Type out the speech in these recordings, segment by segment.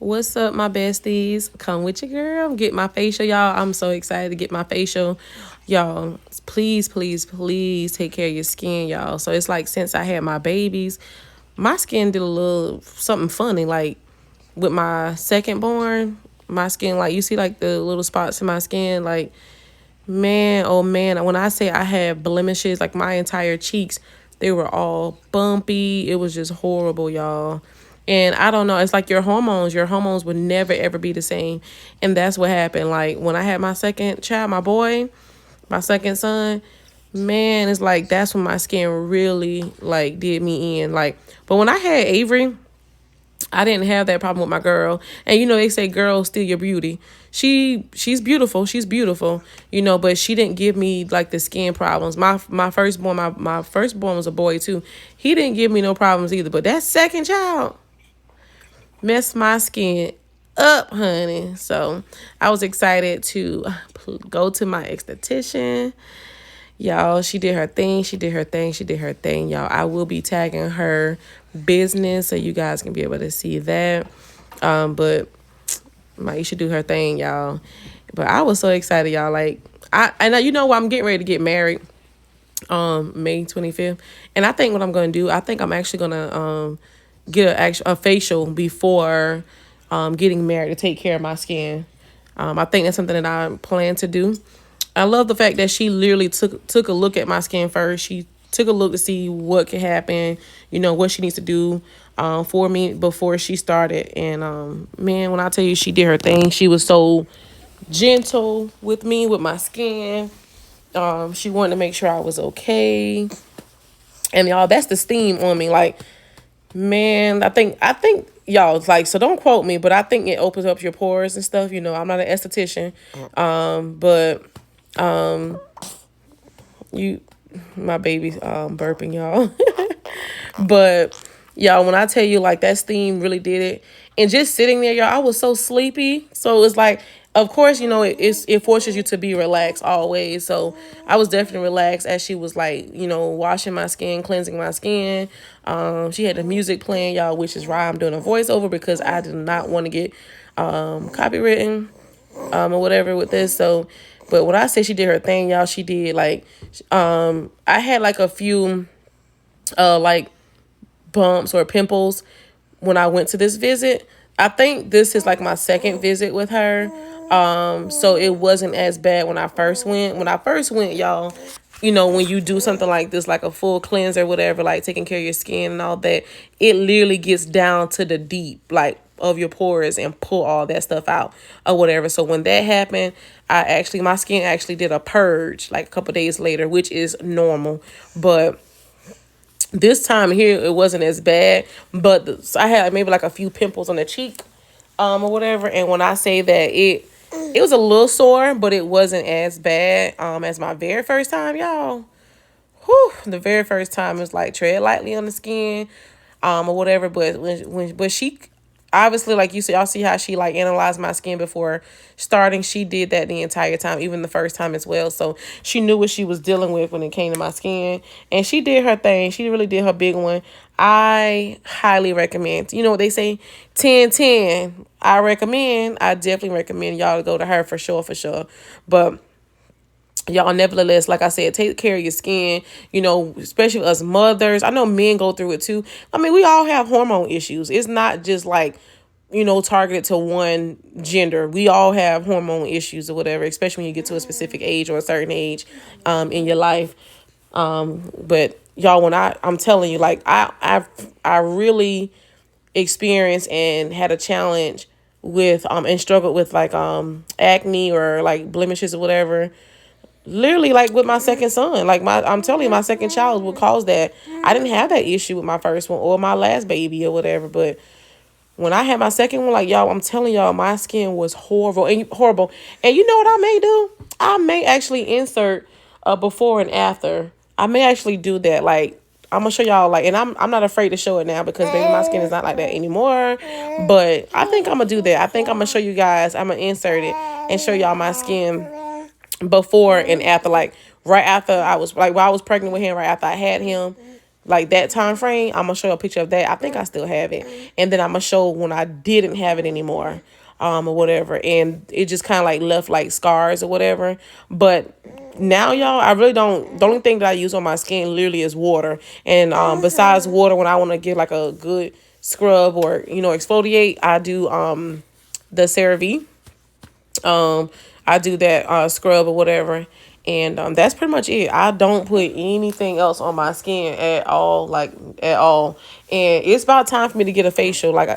What's up, my besties? Come with your girl. Get my facial, y'all. I'm so excited to get my facial. Y'all, please, please, please take care of your skin, y'all. So it's like since I had my babies, my skin did a little something funny. Like with my second born, my skin, like you see like the little spots in my skin, like man, oh man, when I say I had blemishes, like my entire cheeks, they were all bumpy. It was just horrible, y'all. And I don't know, it's like your hormones would never ever be the same. And that's what happened. Like when I had my second child, my boy, my second son, man, it's like that's when my skin really like did me in. Like, but when I had Avery, I didn't have that problem with my girl. And you know they say girls steal your beauty. She's beautiful. She's beautiful. But she didn't give me like the skin problems. My firstborn, my firstborn was a boy too. He didn't give me no problems either. But that second child messed my skin up, honey. So I was excited to go to my esthetician. Y'all, she did her thing. She did her thing. She did her thing, y'all. I will be tagging her business so you guys can be able to see that. But you should do her thing, y'all. But I was so excited, y'all. Like I'm getting ready to get married May 25th. And I think what I'm gonna do, I think I'm actually gonna get a facial before getting married to take care of my skin. I think that's something that I plan to do. I love the fact that she literally took a look at my skin first. She took a look to see what could happen, what she needs to do for me before she started. And man, when I tell you she did her thing, she was so gentle with me, with my skin. She wanted to make sure I was okay. And y'all, that's the steam on me. Like, man, I think y'all, like, so don't quote me, but I think it opens up your pores and stuff. I'm not an esthetician. But you my baby's burping, y'all. But y'all, when I tell you like that steam really did it, and just sitting there, y'all, I was so sleepy. So it's like, of course, it forces you to be relaxed always. So I was definitely relaxed as she was like, washing my skin, cleansing my skin. She had the music playing, y'all, which is why I'm doing a voiceover, because I did not want to get copywritten or whatever with this. So, but when I say she did her thing, y'all, she did like, I had like a few, like bumps or pimples when I went to this visit. I think this is like my second visit with her. So it wasn't as bad when I first went. When I first went, y'all, when you do something like this, like a full cleanse or whatever, like taking care of your skin and all that, it literally gets down to the deep, like, of your pores and pull all that stuff out or whatever. So when that happened, my skin actually did a purge like a couple days later, which is normal. But this time here, it wasn't as bad, but I had maybe like a few pimples on the cheek, or whatever. And when I say that it was a little sore, but it wasn't as bad, as my very first time, y'all. Whew, the very first time was like tread lightly on the skin, or whatever. But but she obviously, like you see, y'all see how she like analyzed my skin before starting. She did that the entire time, even the first time as well. So she knew what she was dealing with when it came to my skin, and she did her thing. She really did her big one. I highly recommend. You know what they say, 10-10. I definitely recommend y'all to go to her for sure, for sure. But y'all, nevertheless, like I said, take care of your skin, especially us mothers. I know men go through it too. I mean, we all have hormone issues. It's not just like, targeted to one gender. We all have hormone issues or whatever, especially when you get to a specific age or a certain age in your life. But y'all, when I'm telling you, like, I really experienced and had a challenge with and struggled with like acne or like blemishes or whatever, literally like with my second son. Like, I'm telling you, my second child would cause that. I didn't have that issue with my first one or my last baby or whatever, but when I had my second one, like, y'all, I'm telling y'all, my skin was horrible. And you know what I may do? I may actually insert a before and after. I may actually do that. Like, I'm gonna show y'all, like, and I'm not afraid to show it now because baby, my skin is not like that anymore. But I think I'm gonna do that. I think I'm gonna show you guys. I'm gonna insert it and show y'all my skin before and after. Like, right after I was, like, while I was pregnant with him, right after I had him, like that time frame. I'm gonna show you a picture of that. I think I still have it, and then I'm gonna show when I didn't have it anymore, or whatever, and it just kind of like left like scars or whatever. But now, y'all, I really don't. The only thing that I use on my skin literally is water, and besides water, when I want to get like a good scrub or exfoliate, I do the CeraVe. Um, I do that scrub or whatever, and that's pretty much it. I don't put anything else on my skin at all, like at all. And it's about time for me to get a facial. Like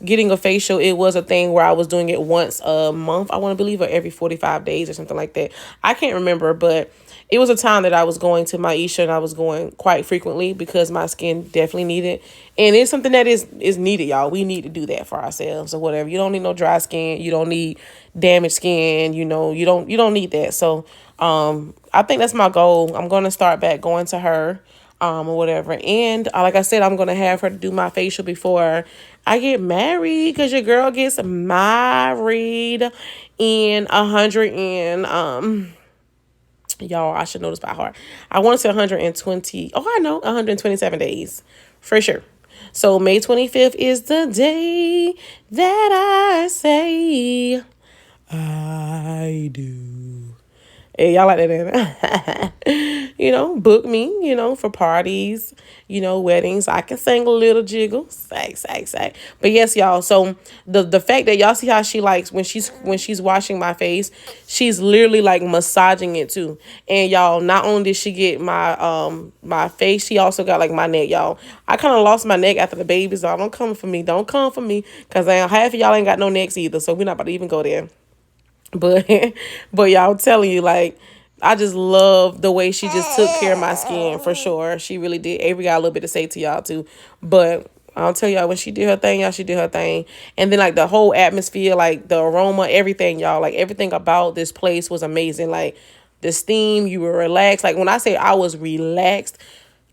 getting a facial. It was a thing where I was doing it once a month. I want to believe, or every 45 days or something like that. I can't remember, but it was a time that I was going to Maisha, and I was going quite frequently because my skin definitely needed, and it's something that is needed, y'all. We need to do that for ourselves or whatever. You don't need no dry skin. You don't need damaged skin. You don't need that. So I think that's my goal. I'm gonna start back going to her or whatever, and like I said, I'm gonna have her do my facial before I get married, because your girl gets married in 100 and y'all, I should know this by heart. I want to say 120. Oh, I know, 127 days for sure. So May 25th is the day that I say I do. Hey, y'all like that? Book me, for parties, weddings. I can sing a little jiggle, say. But yes, y'all. So the fact that y'all see how she likes when she's washing my face, she's literally like massaging it too. And y'all, not only did she get my face, she also got like my neck, y'all. I kind of lost my neck after the babies. So don't come for me. Don't come for me, because half of y'all ain't got no necks either. So we're not about to even go there. But but y'all, I'm telling you, like, I just love the way she just took care of my skin, for sure. She really did. Avery got a little bit to say to y'all too. But I'll tell y'all, when she did her thing, y'all, she did her thing. And then like the whole atmosphere, like the aroma, everything, y'all, like everything about this place was amazing. Like the steam, you were relaxed. Like when I say I was relaxed,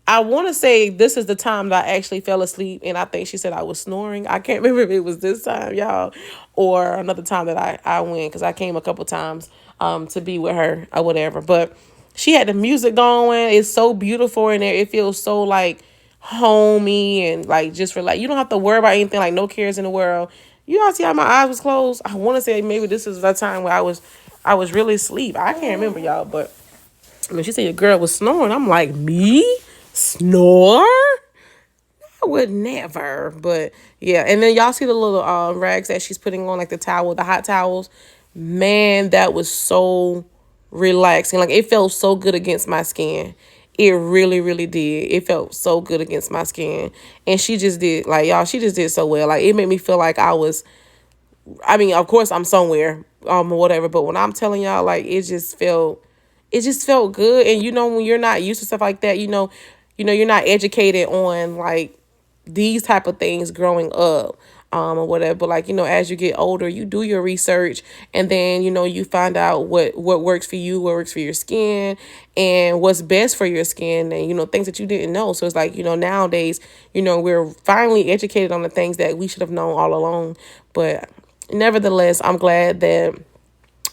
I want to say this is the time that I actually fell asleep, and I think she said I was snoring. I can't remember if it was this time, y'all, or another time that I went, because I came a couple times to be with her or whatever. But she had the music going. It's so beautiful in there. It feels so like homey and like just for like you don't have to worry about anything, like no cares in the world. You all see how my eyes was closed? I want to say maybe this is the time where I was really asleep. I can't remember, y'all, but when she said your girl was snoring, I'm like, me? Snore? I would never. But yeah, and then y'all see the little rags that she's putting on, like the hot towels. Man, that was so relaxing. Like it felt so good against my skin. It really, really did. It felt so good against my skin. And she just did, like, y'all, she just did so well. Like it made me feel like I mean, of course I'm somewhere, or whatever, but when I'm telling y'all, like, it just felt good. And when you're not used to stuff like that, you're not educated on like these type of things growing up, or whatever. But like, as you get older, you do your research, and then you find out what works for you, what works for your skin, and what's best for your skin, and things that you didn't know. So it's like, nowadays, we're finally educated on the things that we should have known all along. But nevertheless, I'm glad that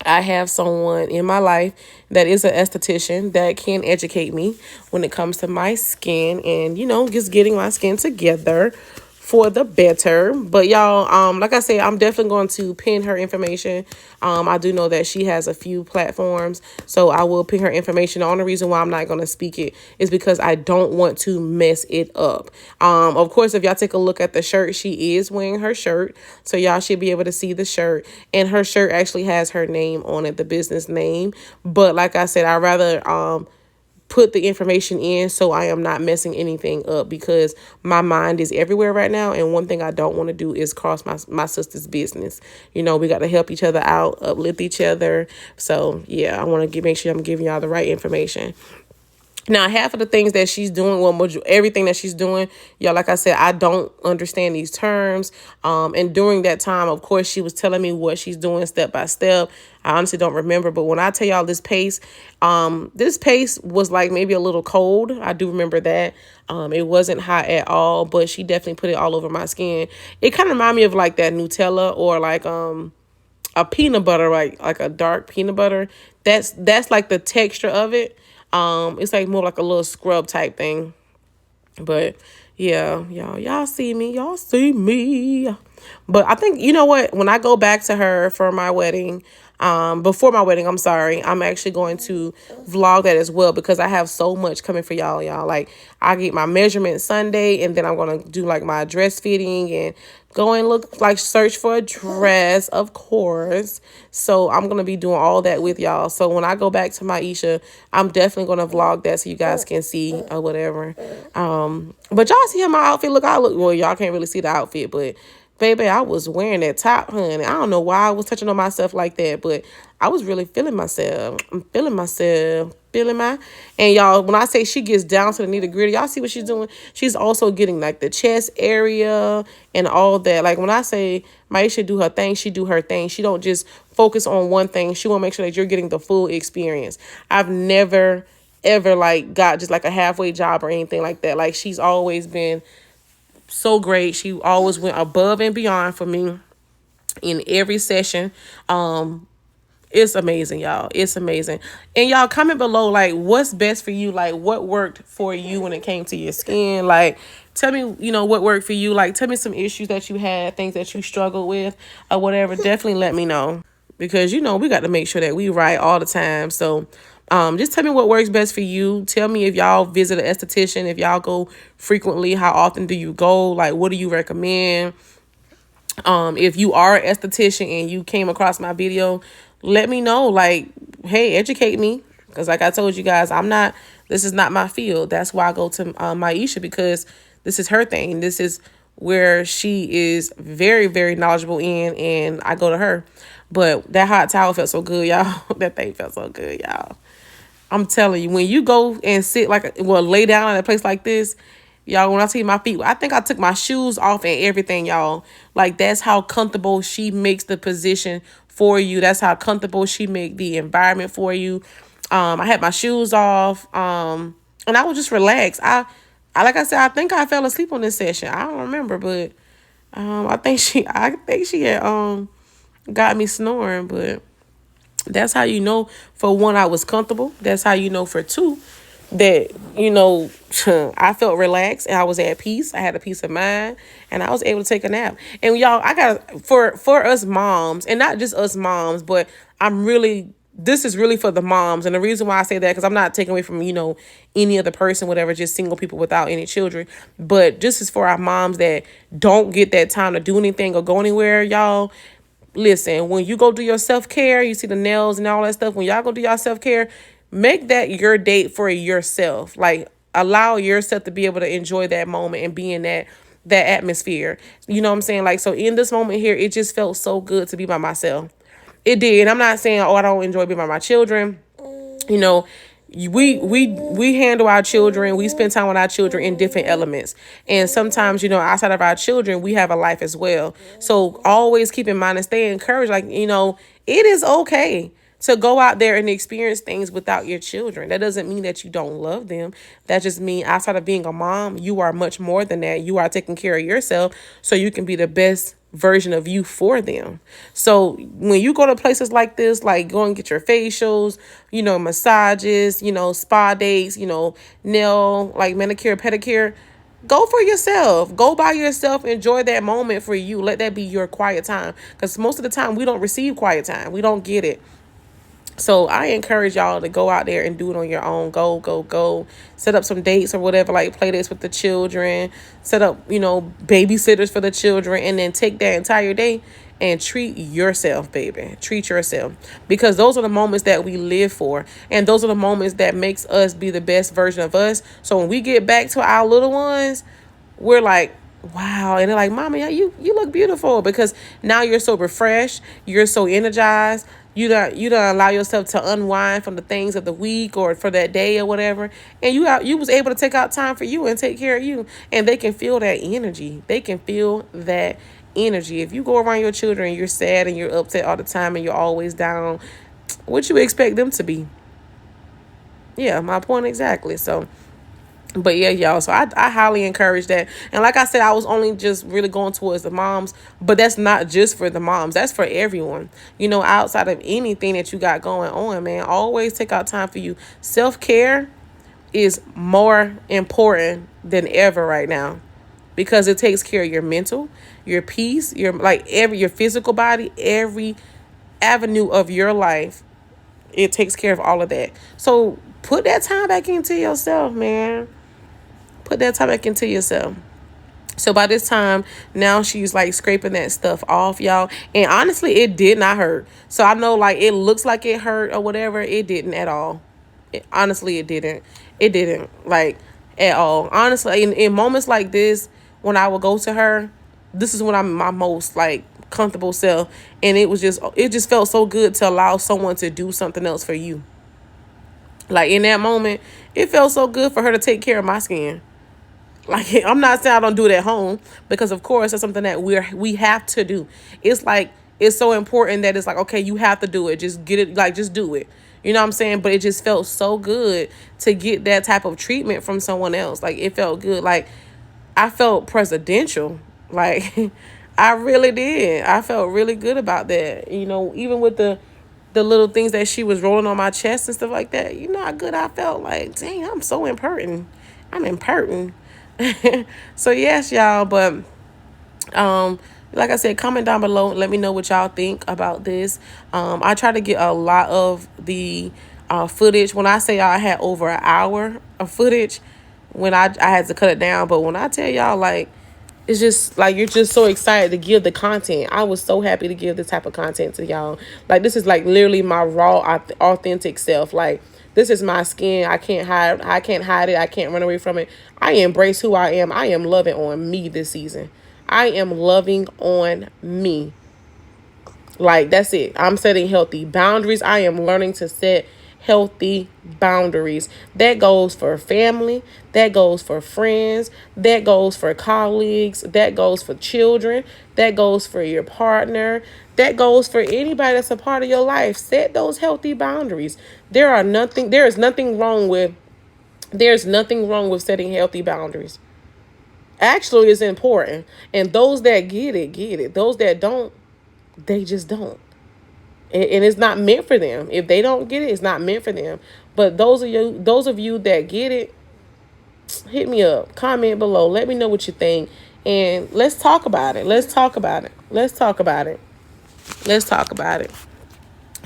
I have someone in my life that is an esthetician that can educate me when it comes to my skin, and just getting my skin together for the better. But y'all, like I said, I'm definitely going to pin her information. I do know that she has a few platforms, so I will pin her information. The only reason why I'm not going to speak it is because I don't want to mess it up. Of course, if y'all take a look at the shirt, she is wearing her shirt, so y'all should be able to see the shirt, and her shirt actually has her name on it, the business name. But like I said, I rather put the information in so I am not messing anything up, because my mind is everywhere right now, and one thing I don't want to do is cross my sister's business. We got to help each other out, uplift each other. So yeah, I want to make sure I'm giving y'all the right information. Now, half of the things that she's doing, well, everything that she's doing, y'all, like I said, I don't understand these terms. And during that time, of course, she was telling me what she's doing step by step. I honestly don't remember. But when I tell y'all this paste was like maybe a little cold. I do remember that. It wasn't hot at all, but she definitely put it all over my skin. It kind of reminded me of like that Nutella, or like a peanut butter, like a dark peanut butter. That's like the texture of it. It's like more like a little scrub type thing. But yeah, y'all see me. Y'all see me. But I think, you know what? When I go back to her for my wedding, before my wedding, I'm sorry, I'm actually going to vlog that as well because I have so much coming for y'all. Like, I get my measurement Sunday, and then I'm gonna do like my dress fitting and go and look like search for a dress, of course. So I'm gonna be doing all that with y'all. So when I go back to Maisha, I'm definitely gonna vlog that so you guys can see or whatever. But y'all see how my outfit look? I look, well, y'all can't really see the outfit, but baby, I was wearing that top, honey. I don't know why I was touching on myself like that, but I was really feeling myself. I'm feeling myself. Feeling my, and y'all, when I say she gets down to the nitty gritty, y'all see what she's doing? She's also getting like the chest area and all that. Like when I say Maisha do her thing, she do her thing. She don't just focus on one thing. She want to make sure that you're getting the full experience. I've never ever like got just like a halfway job or anything like that. Like she's always been so great. She always went above and beyond for me in every session. It's amazing, y'all. It's amazing. And y'all comment below, like, what's best for you? Like, what worked for you when it came to your skin? Like, tell me, what worked for you. Like, tell me some issues that you had, things that you struggled with or whatever. Definitely let me know. Because, we got to make sure that we right all the time. So, just tell me what works best for you. Tell me if y'all visit an esthetician, if y'all go frequently, how often do you go? Like, what do you recommend? If you are an esthetician and you came across my video, let me know. Like, hey, educate me. Because like I told you guys, this is not my field. That's why I go to Maisha, because this is her thing. This is where she is very, very knowledgeable in, and I go to her. But that hot towel felt so good, y'all. That thing felt so good, y'all. I'm telling you, when you go and sit lay down in a place like this, y'all, when I see my feet, I think I took my shoes off and everything, y'all. Like, that's how comfortable she makes the position for you. That's how comfortable she make the environment for you. I had my shoes off, and I was just relaxed. Like I said, I think I fell asleep on this session. I don't remember, but I think she had got me snoring, but that's how for one, I was comfortable. That's how for two, that, I felt relaxed and I was at peace. I had a peace of mind and I was able to take a nap. And y'all, I got for us moms, and not just us moms, but this is really for the moms. And the reason why I say that, because I'm not taking away from, any other person, whatever, just single people without any children. But just as for our moms that don't get that time to do anything or go anywhere, y'all, listen, when you go do your self-care, you see the nails and all that stuff, when y'all go do your self-care, make that your date for yourself. Like, allow yourself to be able to enjoy that moment and be in that atmosphere. You know what I'm saying? Like, so in this moment here, it just felt so good to be by myself. It did. And I'm not saying, I don't enjoy being by my children. You know, we handle our children, we spend time with our children in different elements, and sometimes outside of our children we have a life as well. So always keep in mind and stay encouraged, like, it is okay to go out there and experience things without your children. That doesn't mean that you don't love them. That just means outside of being a mom, you are much more than that. You are taking care of yourself so you can be the best version of you for them. So when you go to places like this, like go and get your facials, massages, spa dates, nail, like manicure, pedicure, go for yourself. Go by yourself. Enjoy that moment for you. Let that be your quiet time. Because most of the time we don't receive quiet time. We don't get it. So I encourage y'all to go out there and do it on your own. Go. Set up some dates or whatever, like play dates with the children. Set up, babysitters for the children. And then take that entire day and treat yourself, baby. Treat yourself. Because those are the moments that we live for. And those are the moments that makes us be the best version of us. So when we get back to our little ones, we're like, wow. And they're like, Mama, yeah, you look beautiful, because now you're so refreshed. You're so energized. You don't allow yourself to unwind from the things of the week or for that day or whatever. And you was able to take out time for you and take care of you. And they can feel that energy. They can feel that energy. If you go around your children and you're sad and you're upset all the time and you're always down, what you expect them to be? Yeah, my point exactly. So, but yeah, y'all, so I highly encourage that. And like I said, I was only just really going towards the moms, but that's not just for the moms. That's for everyone. Outside of anything that you got going on, man, always take out time for you. Self-care is more important than ever right now, because it takes care of your mental, your peace, your physical body, every avenue of your life. It takes care of all of that. So put that time back into yourself, man. Put that time back into yourself. So by this time, now she's like scraping that stuff off, y'all. And honestly, it did not hurt. So I know like it looks like it hurt or whatever. It didn't at all. Honestly, it didn't. It didn't, like, at all. Honestly, in moments like this, when I would go to her, this is when I'm my most like comfortable self. And it just felt so good to allow someone to do something else for you. Like in that moment, it felt so good for her to take care of my skin. Like, I'm not saying I don't do it at home, because of course that's something that we have to do. It's like, it's so important that it's like, okay, you have to do it. Just get it, like, just do it. You know what I'm saying? But it just felt so good to get that type of treatment from someone else. Like, it felt good. Like, I felt presidential. Like, I really did. I felt really good about that. You know, even with the little things that she was rolling on my chest and stuff like that. You know how good I felt? Like, dang, I'm so important. I'm important. So yes, y'all, but like I said, comment down below and let me know what y'all think about this. I try to get a lot of the footage. When I say I had over an hour of footage, when I had to cut it down, but when I tell y'all, like, it's just like you're just so excited to give the content. I was so happy to give this type of content to y'all. Like, this is like literally my raw, authentic self. Like, this is my skin. I can't hide. I can't hide it. I can't run away from it. I embrace who I am. I am loving on me this season. I am loving on me. Like, that's it. I'm setting healthy boundaries. I am learning to set healthy boundaries. That goes for family. That goes for friends. That goes for colleagues. That goes for children. That goes for your partner. That goes for anybody that's a part of your life. Set those healthy boundaries. There's nothing wrong with setting healthy boundaries. Actually, it's important. And those that get it, get it. Those that don't, they just don't. And it's not meant for them. If they don't get it, it's not meant for them. But those of you that get it, hit me up. Comment below. Let me know what you think. And let's talk about it. Let's talk about it. Let's talk about it. Let's talk about it.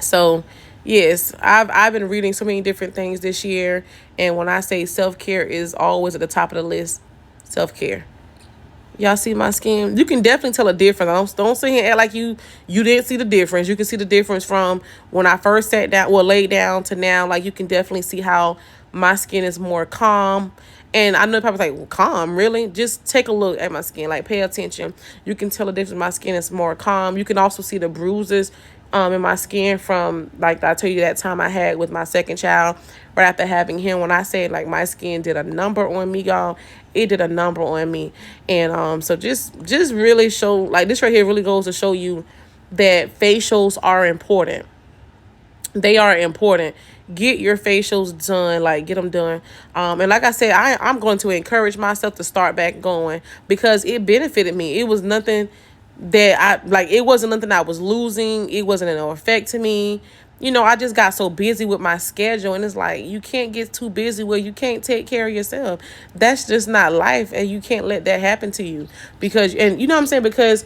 So, yes, I've been reading so many different things this year. And when I say self-care is always at the top of the list, self-care. Y'all see my skin? You can definitely tell a difference. Don't sit here and act like you didn't see the difference. You can see the difference from when I first sat down, laid down, to now. Like, you can definitely see how my skin is more calm. And I know probably like, well, calm, really? Just take a look at my skin. Like, pay attention. You can tell the difference. My skin is more calm. You can also see the bruises in my skin from, like, I tell you that time I had with my second child right after having him. When I say, like, my skin did a number on me, y'all, it did a number on me. And so just really show, like, this right here really goes to show you that facials are important. They are important. Get your facials done. Like, get them done. And like I said, I'm going to encourage myself to start back going, because it benefited me. It was nothing it wasn't nothing I was losing. It wasn't an effect to me. You know, I just got so busy with my schedule, and it's like, you can't get too busy where you can't take care of yourself. That's just not life, and you can't let that happen to you. Because, and you know what I'm saying? Because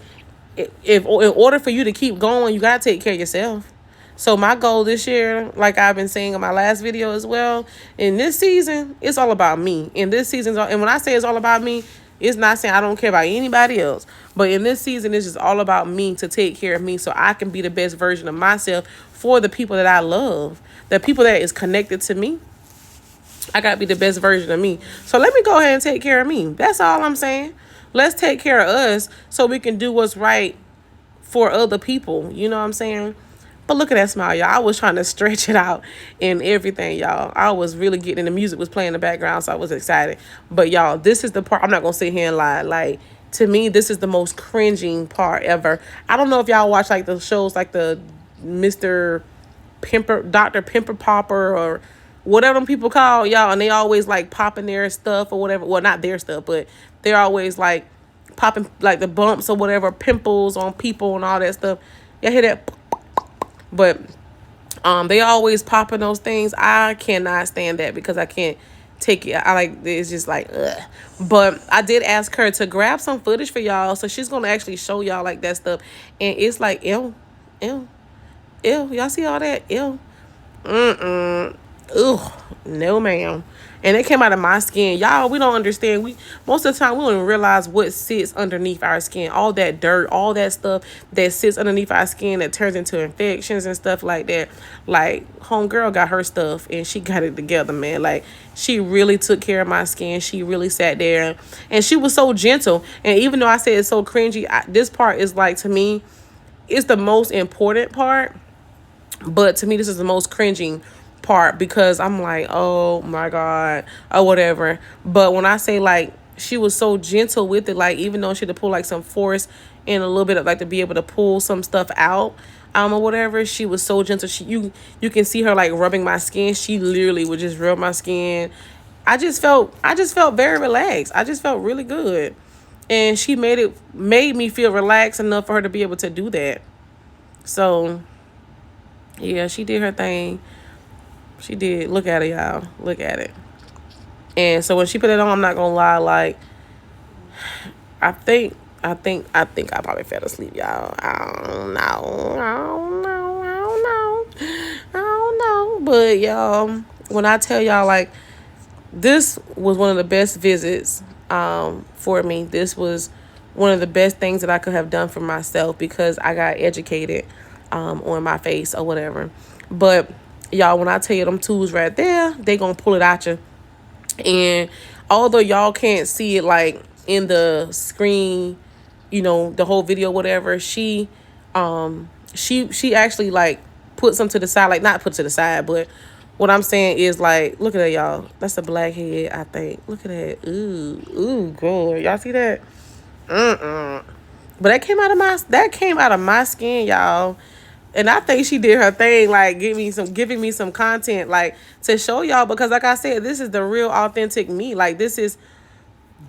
if in order for you to keep going, you got to take care of yourself. So my goal this year, like I've been saying in my last video as well, in this season, it's all about me. In this season, and when I say it's all about me, it's not saying I don't care about anybody else. But in this season, it's just all about me, to take care of me so I can be the best version of myself for the people that I love. The people that is connected to me. I got to be the best version of me. So let me go ahead and take care of me. That's all I'm saying. Let's take care of us so we can do what's right for other people. You know what I'm saying? But look at that smile, y'all. I was trying to stretch it out and everything, y'all. I was really getting, the music was playing in the background, so I was excited. But, y'all, this is the part, I'm not going to sit here and lie. Like, to me, this is the most cringing part ever. I don't know if y'all watch, like, the shows like the Dr. Pimper Popper, or whatever them people call, y'all. And they always, like, popping their stuff or whatever. Well, not their stuff, but they're always, like, popping, like, the bumps or whatever, pimples on people and all that stuff. Y'all hear that? But they always popping those things. I cannot stand that, because I can't take it. I like it's just like ugh. But I did ask her to grab some footage for y'all, so she's gonna actually show y'all like that stuff, and it's like ew, ew, ew. Y'all see all that? Ew. Ugh, no ma'am. And it came out of my skin. Y'all, we don't understand. We most of the time we don't even realize what sits underneath our skin. All that dirt, all that stuff that sits underneath our skin that turns into infections and stuff like that. Like, homegirl got her stuff and she got it together, man. Like, she really took care of my skin. She really sat there and she was so gentle. And even though I said it's so cringy, this part is like, to me, it's the most important part. But to me, this is the most cringing part because I'm like, oh my God, or whatever. But when I say like she was so gentle with it, like even though she had to pull like some force and a little bit of like to be able to pull some stuff out, or whatever, she was so gentle. You can see her like rubbing my skin. She literally would just rub my skin. I just felt very relaxed. I just felt really good. And she made me feel relaxed enough for her to be able to do that. So yeah, she did her thing. She did. Look at it, y'all. Look at it. And so when she put it on, I'm not gonna lie, like I think I probably fell asleep, y'all. I don't know. I don't know. I don't know. I don't know. But y'all, when I tell y'all like this was one of the best visits for me. This was one of the best things that I could have done for myself because I got educated on my face or whatever. But y'all, when I tell you them tools right there, they gonna pull it at you. And although y'all can't see it like in the screen, the whole video, whatever, she actually like put some to the side, like not put to the side, but what I'm saying is like, look at that, y'all. That's a blackhead, I think. Look at that. Ooh, good. Y'all see that? But that came out of my skin, y'all. And I think she did her thing, like giving me some content, like to show y'all, because like I said, this is the real authentic me. Like this is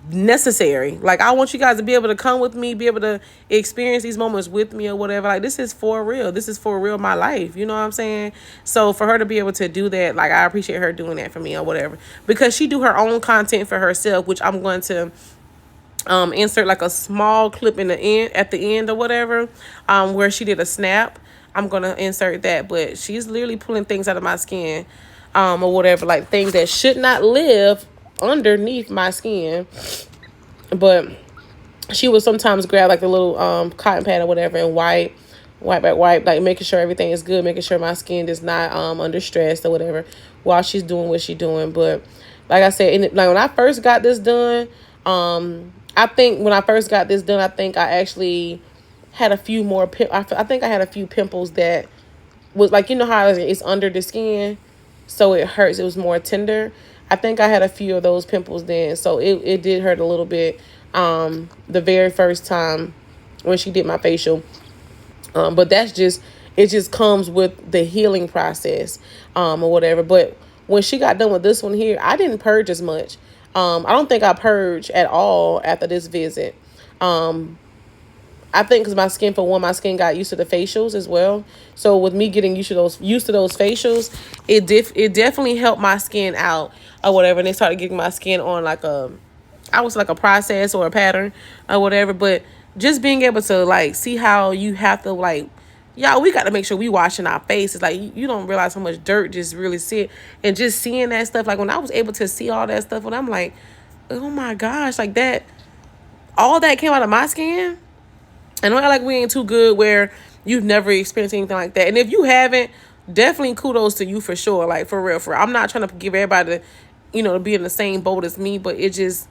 necessary. Like I want you guys to be able to come with me, be able to experience these moments with me or whatever. Like this is for real. This is for real my life. You know what I'm saying? So for her to be able to do that, like I appreciate her doing that for me or whatever. Because she do her own content for herself, which I'm going to insert like a small clip at the end or whatever, where she did a snap. I'm gonna insert that, but she's literally pulling things out of my skin, or whatever, like things that should not live underneath my skin. But she would sometimes grab like a little cotton pad or whatever and wipe, like making sure everything is good, making sure my skin is not under stress or whatever while she's doing what she's doing. But like I said, like when I first got this done, I think I actually had a few more I think I had a few pimples that was like, how it's under the skin, so it hurts. It was more tender. I think I had a few of those pimples then, so it did hurt a little bit the very first time when she did my facial. But it just comes with the healing process or whatever. But when she got done with this one here, I didn't purge as much. I don't think I purged at all after this visit. I think because my skin got used to the facials as well. So with me getting used to those facials, it definitely helped my skin out or whatever. And they started getting my skin on like a process or a pattern or whatever. But just being able to like see how you have to like, y'all, we got to make sure we washing our faces. Like you don't realize how much dirt just really sit, and just seeing that stuff. Like when I was able to see all that stuff, when I'm like, oh my gosh, like that, all that came out of my skin. And I like we ain't too good where you've never experienced anything like that. And if you haven't, definitely kudos to you for sure. Like for real. I'm not trying to give everybody to be in the same boat as me, but it just,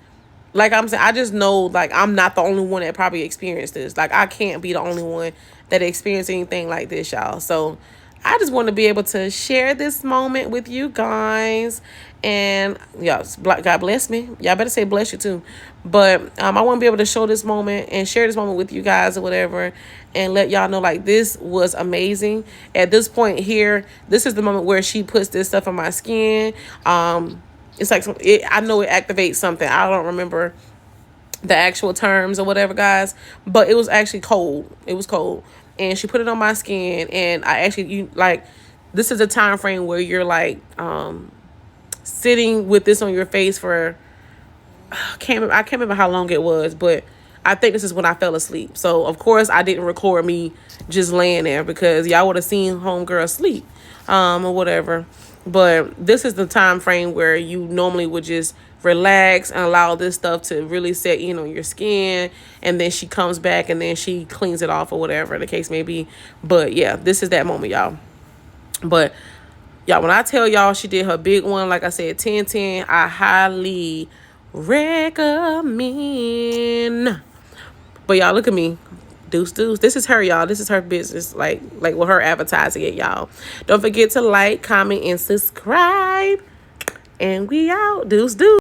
like I'm saying, I just know like I'm not the only one that probably experienced this. Like I can't be the only one that experienced anything like this, y'all. So I just want to be able to share this moment with you guys. And y'all, God bless me. Y'all better say bless you too. But I want to be able to show this moment and share this moment with you guys or whatever, and let y'all know like this was amazing. At this point here, this is the moment where she puts this stuff on my skin. It's like I know it activates something. I don't remember the actual terms or whatever, guys, but it was actually cold. It was cold, and she put it on my skin, and I actually this is a time frame where you're like sitting with this on your face for I can't remember how long it was, but I think this is when I fell asleep. So of course I didn't record me just laying there because y'all would have seen homegirl sleep, or whatever. But this is the time frame where you normally would just relax and allow this stuff to really set in on your skin, and then she comes back and then she cleans it off or whatever the case may be. But yeah, this is that moment, y'all. But y'all, when I tell y'all she did her big one, like I said, 10/10, I highly recommend. But y'all, look at me. Deuce deuce. This is her, y'all. This is her business. Like with her advertising it, y'all. Don't forget to like, comment, and subscribe. And we out. Deuce deuce.